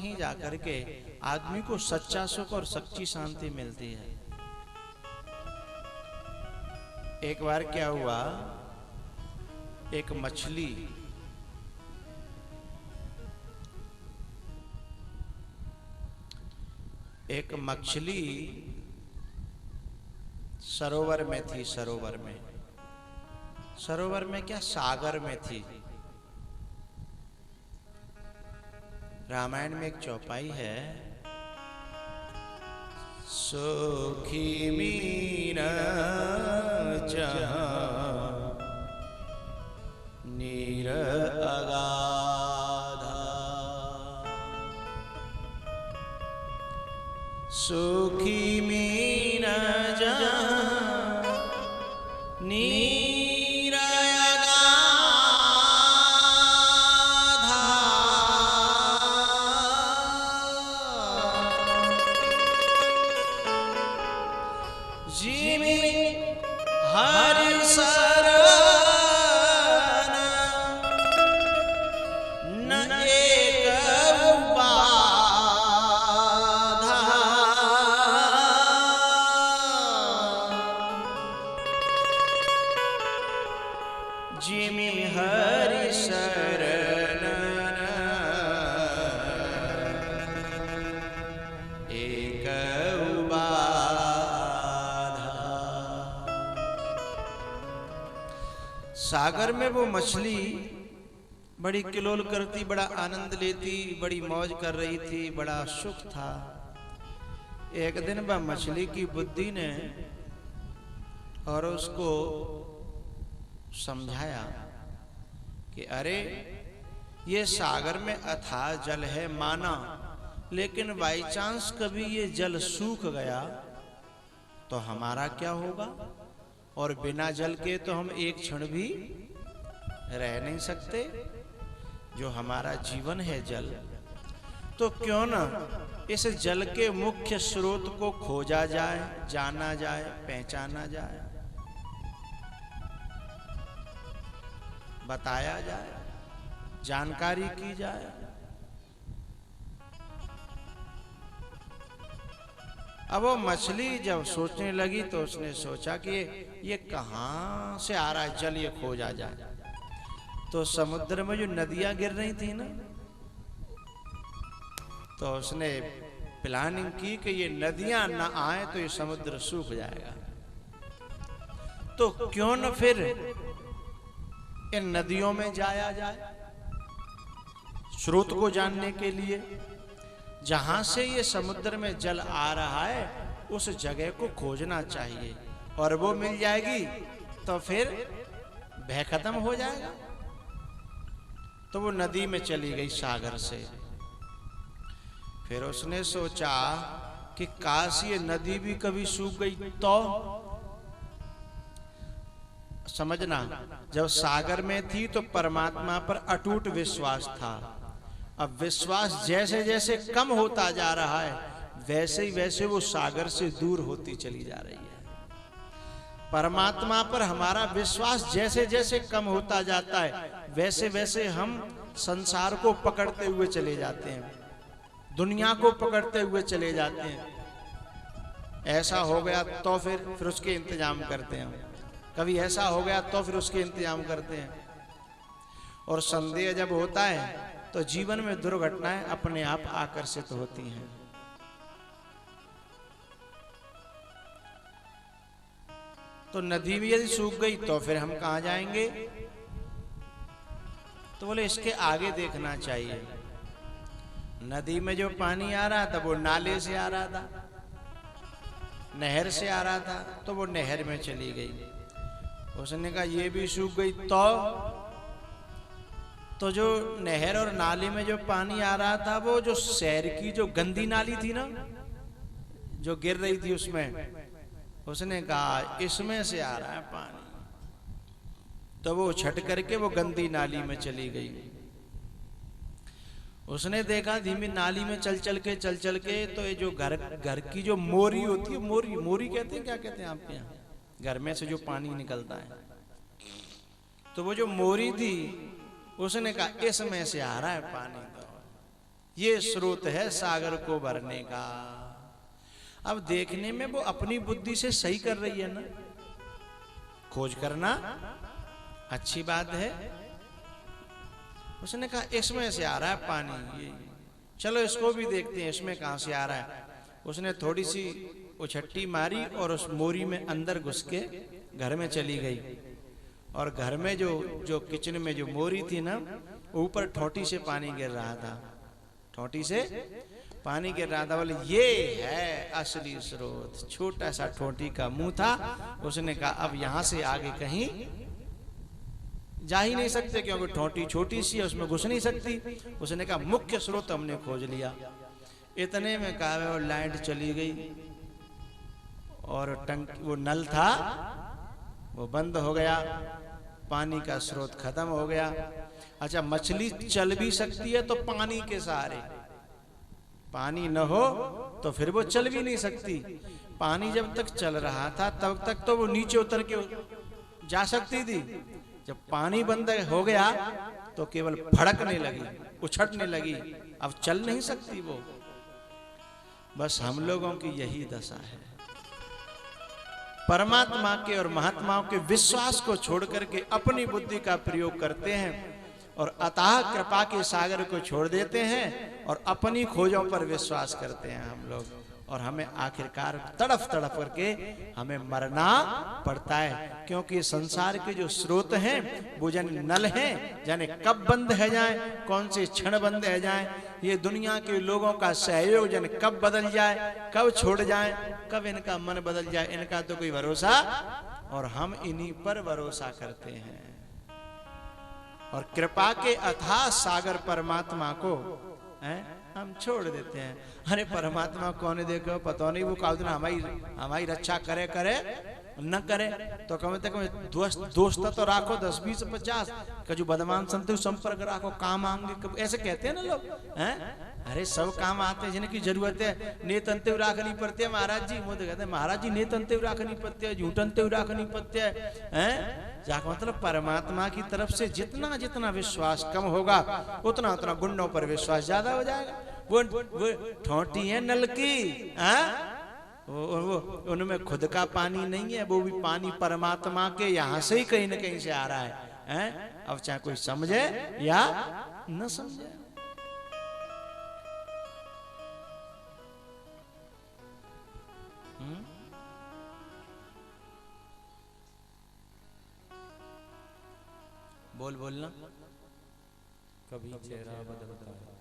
कहीं जाकर के आदमी को सच्चा सुख और सच्ची शांति मिलती है। एक बार क्या हुआ, एक मछली सरोवर में थी। सरोवर में क्या, सागर में थी। रामायण में एक चौपाई है, सुखी मीना जहाँ नीर अगाधा, सुखी मीना जहाँ नीर अगाधा, जिमि हरि शरण न एक बाधा, जिमि हरि शरण एक सागर में वो मछली बड़ी किलोल करती, बड़ा आनंद लेती, बड़ी मौज कर रही थी, बड़ा सुख था। एक दिन वह मछली की बुद्धि ने और उसको समझाया कि अरे ये सागर में अथाह जल है माना, लेकिन बाई चांस कभी ये जल सूख गया तो हमारा क्या होगा, और बिना जल के तो हम एक क्षण भी रह नहीं सकते। जो हमारा जीवन है जल, तो क्यों ना इस जल के मुख्य स्रोत को खोजा जाए, जाना जाए, पहचाना जाए, बताया जाए, जानकारी की जाए। अब वो मछली जब सोचने लगी तो उसने सोचा कि ये कहाँ से आ रहा है जल, ये खोजा जाए। तो समुद्र में जो नदियां गिर रही थी ना, तो उसने प्लानिंग की कि ये नदियां ना आए तो ये समुद्र सूख जाएगा। तो क्यों न फिर इन नदियों में जाया जाए, स्रोत को जानने के लिए। जहां से ये समुद्र में जल आ रहा है उस जगह को खोजना चाहिए, और वो मिल जाएगी तो फिर भय खत्म हो जाएगा। तो वो नदी में चली गई सागर से। फिर उसने सोचा कि काश ये नदी भी कभी सूख गई तो। समझना, जब सागर में थी तो परमात्मा पर अटूट विश्वास था। अब विश्वास जैसे जैसे कम होता जा रहा है, वैसे ही वैसे वो सागर से दूर होती चली जा रही है। परमात्मा पर हमारा विश्वास जैसे जैसे कम होता जाता है, वैसे वैसे हम संसार को पकड़ते हुए चले जाते हैं, दुनिया को पकड़ते हुए चले जाते हैं। ऐसा हो गया तो फिर उसके इंतजाम करते हैं, कभी ऐसा हो गया तो फिर उसके इंतजाम करते हैं। और संदेह जब होता है तो जीवन में दुर्घटनाएं अपने आप आकर्षित होती हैं। तो नदी भी यदि सूख गई तो फिर हम कहां जाएंगे? तो बोले इसके आगे देखना चाहिए। नदी में जो पानी आ रहा था वो नाले से आ रहा था, नहर से आ रहा था, तो वो नहर में चली गई। उसने कहा ये भी सूख गई तो जो नहर और नाले में जो पानी आ रहा था, वो जो शहर की जो गंदी नाली थी ना, जो गिर रही थी, उसमें उसने कहा इसमें से आ रहा है पानी। तो वो छट करके वो गंदी नाली में चली गई। उसने देखा धीमी नाली में चल चल के तो ये जो घर की जो मोरी होती है, मोरी कहते हैं, क्या कहते हैं आपके यहाँ, घर में से जो पानी निकलता है, तो वो जो मोरी थी उसने कहा इसमें से आ रहा है पानी। तो ये स्रोत है सागर को भरने का। अब देखने में वो अपनी बुद्धि से सही कर रही है ना, खोज करना अच्छी बात है। उसने कहा इसमें से आ रहा है पानी, ये चलो इसको भी देखते हैं इसमें कहां से आ रहा है। उसने थोड़ी सी उछट्टी मारी और उस मोरी में अंदर घुस के घर में चली गई। और घर में जो किचन में जो मोरी थी ना, ऊपर ठोटी से पानी गिर रहा था, ठोटी से पानी गिर रहा था। बोले ये है असली स्रोत। छोटा सा ठोटी का मुंह था। उसने कहा अब यहां से आगे कहीं जा ही नहीं सकते, क्योंकि ठोटी छोटी सी है, उसमें घुस नहीं सकती। उसने कहा मुख्य स्रोत हमने खोज लिया। इतने में कहा वो लाइट चली गई और वो नल था वो बंद हो गया, पानी का स्रोत खत्म हो गया। अच्छा, मछली चल भी सकती है तो पानी के सहारे, पानी न हो तो फिर वो चल भी नहीं सकती। पानी जब तक चल रहा था तब तक तो वो नीचे उतर के जा सकती थी। जब पानी बंद हो गया तो केवल भड़कने लगी, उछटने लगी, अब चल नहीं सकती वो। बस हम लोगों की यही दशा है। परमात्मा के और महात्माओं के विश्वास को छोड़ करके अपनी बुद्धि का प्रयोग करते हैं और अतः कृपा के सागर को छोड़ देते हैं और अपनी खोजों पर विश्वास करते हैं हम लोग। और हमें आखिरकार तड़फ तड़फ करके हमें मरना पड़ता है, क्योंकि संसार के जो स्रोत हैं वो जन नल हैं, जाने कब बंद है जाए, कौन से क्षण बंद है जाए। ये दुनिया के लोगों का सहयोग जन कब बदल जाए, कब छोड़ जाए, कब इनका मन बदल जाए, इनका तो कोई भरोसा। और हम इन्हीं पर भरोसा करते हैं और कृपा के अथाह सागर परमात्मा को हम छोड़ देते हैं। अरे परमात्मा कौन देखो पता नहीं, वो काल हमारी रक्षा करे करे न करे तो कम से कम दोस्त तो राखो 10 20 50 कजू बदमान संत संपर्क राखो, काम आएंगे, ऐसे कहते हैं ना लोग हैं। अरे सब काम आते हैं जिनकी जरूरत है, नेत अंत्य राखनी पड़ती है महाराज जी। वो तो कहते हैं महाराज जी नेत अंत्य राखनी पड़ती है, झूठ अंत्य राखनी पड़ती है। जाकर मतलब परमात्मा की तरफ से जितना जितना विश्वास कम होगा उतना उतना गुंडों पर विश्वास ज्यादा हो जाएगा। वो ठोटी है नल की, वो उनमें खुद का पानी नहीं है, वो भी पानी परमात्मा के यहाँ से ही कहीं न कहीं से आ रहा है। अब चाहे कोई समझे या न समझे। बोलना कभी चेहरा बदलता है।